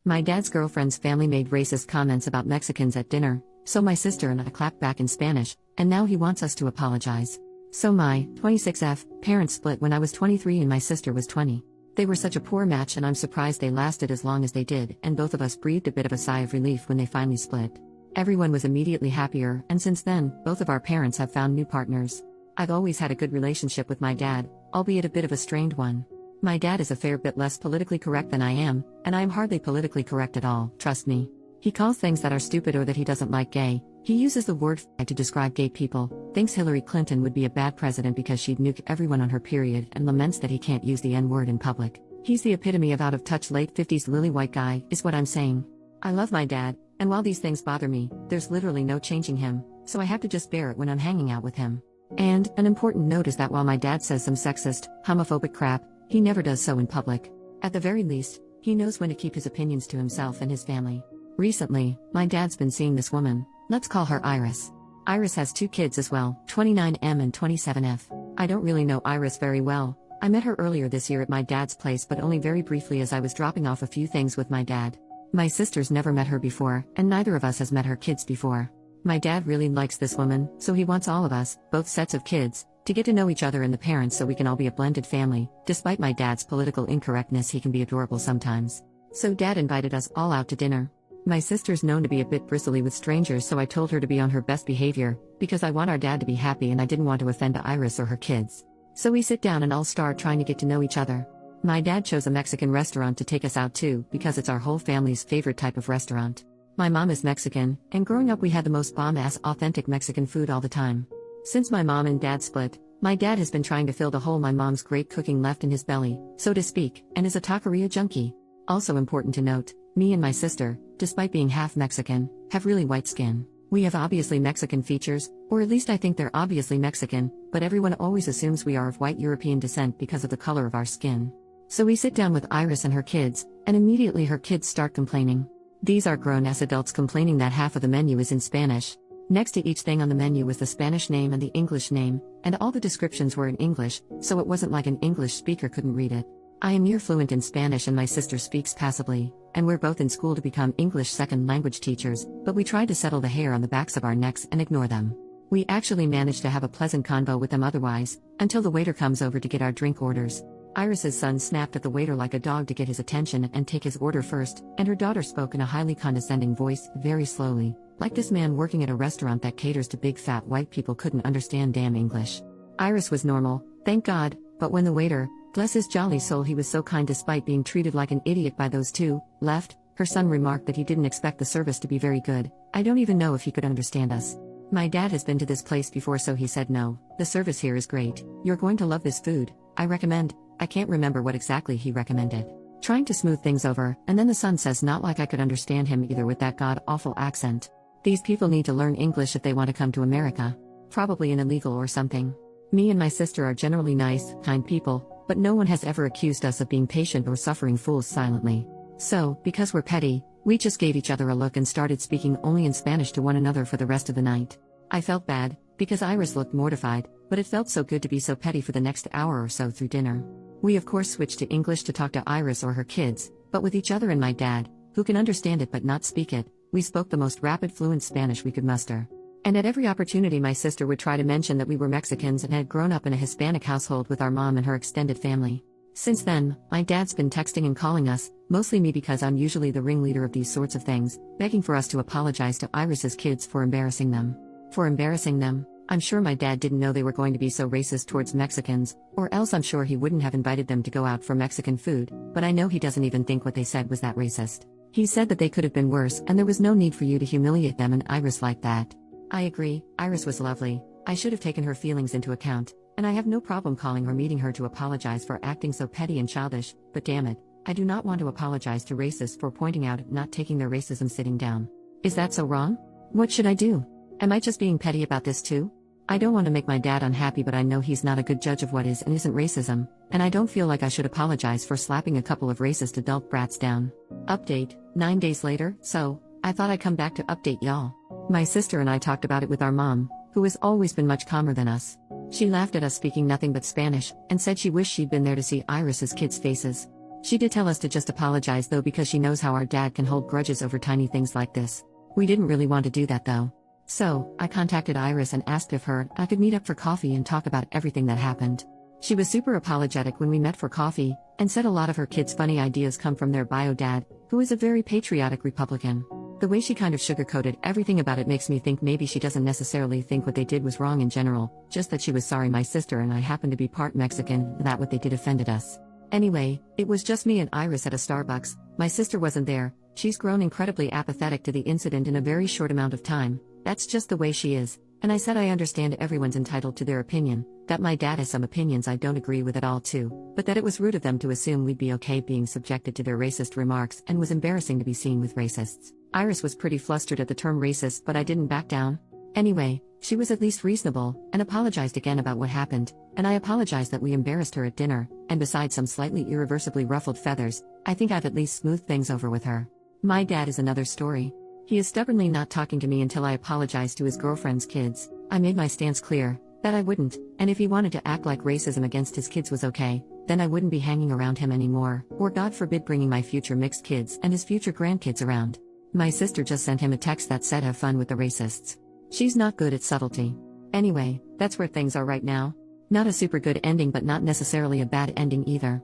My dad's girlfriend's family made racist comments about Mexicans at dinner, so my sister and I clapped back in Spanish, and now he wants us to apologize. So my 26F parents split when I was 23 and my sister was 20. They were such a poor match and I'm surprised they lasted as long as they did, and both of us breathed a bit of a sigh of relief when they finally split. Everyone was immediately happier, and since then, both of our parents have found new partners. I've always had a good relationship with my dad, albeit a bit of a strained one. My dad is a fair bit less politically correct than I am, and I am hardly politically correct at all, trust me. He calls things that are stupid or that he doesn't like gay. He uses the word to describe gay people, thinks Hillary Clinton would be a bad president because she'd nuke everyone on her period, and laments that he can't use the N-word in public. He's the epitome of out-of-touch late 50s lily white guy, is what I'm saying. I love my dad, and while these things bother me, there's literally no changing him, so I have to just bear it when I'm hanging out with him. And, an important note is that while my dad says some sexist, homophobic crap, he never does so in public. At the very least, he knows when to keep his opinions to himself and his family. Recently, my dad's been seeing this woman, let's call her Iris. Iris has 2 kids as well, 29M and 27F. I don't really know Iris very well. I met her earlier this year at my dad's place, but only very briefly as I was dropping off a few things with my dad. My sister's never met her before, and neither of us has met her kids before. My dad really likes this woman, so he wants all of us, both sets of kids, to get to know each other and the parents so we can all be a blended family. Despite my dad's political incorrectness, he can be adorable sometimes. So dad invited us all out to dinner. My sister's known to be a bit bristly with strangers, so I told her to be on her best behavior, because I want our dad to be happy and I didn't want to offend Iris or her kids. So we sit down and all start trying to get to know each other. My dad chose a Mexican restaurant to take us out to, because it's our whole family's favorite type of restaurant. My mom is Mexican, and growing up we had the most bomb-ass authentic Mexican food all the time. Since my mom and dad split, my dad has been trying to fill the hole my mom's great cooking left in his belly, so to speak, and is a taqueria junkie. Also important to note, me and my sister, despite being half Mexican, have really white skin. We have obviously Mexican features, or at least I think they're obviously Mexican, but everyone always assumes we are of white European descent because of the color of our skin. So we sit down with Iris and her kids, and immediately her kids start complaining. These are grown-ass adults complaining that half of the menu is in Spanish. Next to each thing on the menu was the Spanish name and the English name, and all the descriptions were in English, so it wasn't like an English speaker couldn't read it. I am near fluent in Spanish and my sister speaks passably, and we're both in school to become English second language teachers, but we tried to settle the hair on the backs of our necks and ignore them. We actually managed to have a pleasant convo with them otherwise, until the waiter comes over to get our drink orders. Iris's son snapped at the waiter like a dog to get his attention and take his order first, and her daughter spoke in a highly condescending voice, very slowly, like this man working at a restaurant that caters to big fat white people couldn't understand damn English. Iris was normal, thank God, but when the waiter, bless his jolly soul, he was so kind despite being treated like an idiot by those two, left, her son remarked that he didn't expect the service to be very good. I don't even know if he could understand us. My dad has been to this place before, so he said no, the service here is great, you're going to love this food, I recommend. I can't remember what exactly he recommended. Trying to smooth things over, and then the son says not like I could understand him either with that god-awful accent. These people need to learn English if they want to come to America. Probably an illegal or something. Me and my sister are generally nice, kind people, but no one has ever accused us of being patient or suffering fools silently. So, because we're petty, we just gave each other a look and started speaking only in Spanish to one another for the rest of the night. I felt bad, because Iris looked mortified, but it felt so good to be so petty for the next hour or so through dinner. We of course switched to English to talk to Iris or her kids, but with each other and my dad, who can understand it but not speak it, we spoke the most rapid fluent Spanish we could muster. And at every opportunity my sister would try to mention that we were Mexicans and had grown up in a Hispanic household with our mom and her extended family. Since then, my dad's been texting and calling us, mostly me because I'm usually the ringleader of these sorts of things, begging for us to apologize to Iris's kids for embarrassing them. For embarrassing them? I'm sure my dad didn't know they were going to be so racist towards Mexicans, or else I'm sure he wouldn't have invited them to go out for Mexican food, but I know he doesn't even think what they said was that racist. He said that they could have been worse and there was no need for you to humiliate them and Iris like that. I agree, Iris was lovely, I should have taken her feelings into account, and I have no problem calling or meeting her to apologize for acting so petty and childish, but damn it, I do not want to apologize to racists for pointing out not taking their racism sitting down. Is that so wrong? What should I do? Am I just being petty about this too? I don't want to make my dad unhappy, but I know he's not a good judge of what is and isn't racism, and I don't feel like I should apologize for slapping a couple of racist adult brats down. Update, 9 days later, so, I thought I'd come back to update y'all. My sister and I talked about it with our mom, who has always been much calmer than us. She laughed at us speaking nothing but Spanish, and said she wished she'd been there to see Iris's kids' faces. She did tell us to just apologize though because she knows how our dad can hold grudges over tiny things like this. We didn't really want to do that though. So, I contacted Iris and asked if her and I could meet up for coffee and talk about everything that happened. She was super apologetic when we met for coffee, and said a lot of her kids' funny ideas come from their bio dad, who is a very patriotic Republican. The way she kind of sugarcoated everything about it makes me think maybe she doesn't necessarily think what they did was wrong in general, just that she was sorry my sister and I happen to be part Mexican, that what they did offended us. Anyway, it was just me and Iris at a Starbucks. My sister wasn't there. She's grown incredibly apathetic to the incident in a very short amount of time. That's just the way she is. And I said I understand everyone's entitled to their opinion, that my dad has some opinions I don't agree with at all too, but that it was rude of them to assume we'd be okay being subjected to their racist remarks and was embarrassing to be seen with racists. Iris was pretty flustered at the term racist, but I didn't back down. Anyway, she was at least reasonable, and apologized again about what happened, and I apologized that we embarrassed her at dinner, and besides some slightly irreversibly ruffled feathers, I think I've at least smoothed things over with her. My dad is another story. He is stubbornly not talking to me until I apologized to his girlfriend's kids. I made my stance clear, that I wouldn't, and if he wanted to act like racism against his kids was okay, then I wouldn't be hanging around him anymore, or God forbid bringing my future mixed kids and his future grandkids around. My sister just sent him a text that said have fun with the racists. She's not good at subtlety. Anyway, that's where things are right now. Not a super good ending but not necessarily a bad ending either.